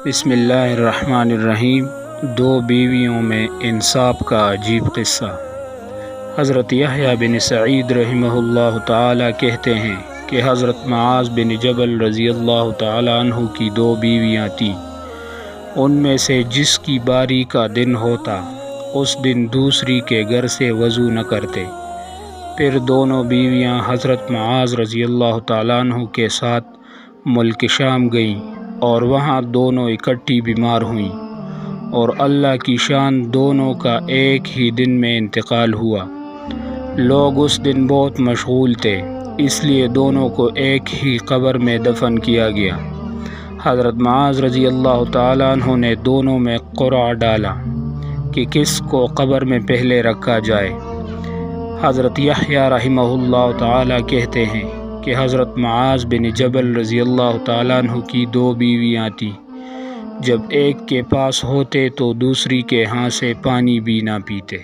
بسم اللہ الرحمن الرحیم۔ دو بیویوں میں انصاف کا عجیب قصہ۔ حضرت یحییٰ بن سعید رحمہ اللہ تعالی کہتے ہیں کہ حضرت معاذ بن جبل رضی اللہ تعالی عنہ کی دو بیویاں تھیں۔ ان میں سے جس کی باری کا دن ہوتا اس دن دوسری کے گھر سے وضو نہ کرتے۔ پھر دونوں بیویاں حضرت معاذ رضی اللہ تعالی عنہ کے ساتھ ملک شام گئیں اور وہاں دونوں اکٹھی بیمار ہوئیں، اور اللہ کی شان دونوں کا ایک ہی دن میں انتقال ہوا۔ لوگ اس دن بہت مشغول تھے، اس لیے دونوں کو ایک ہی قبر میں دفن کیا گیا۔ حضرت معاذ رضی اللہ تعالی عنہ نے دونوں میں قرعہ ڈالا کہ کس کو قبر میں پہلے رکھا جائے۔ حضرت یحییٰ رحمہ اللہ تعالی کہتے ہیں کہ حضرت معاذ بن جبل رضی اللہ تعالیٰ عنہ کی دو بیویاں تھیں۔ جب ایک کے پاس ہوتے تو دوسری کے ہاں سے پانی بھی نہ پیتے۔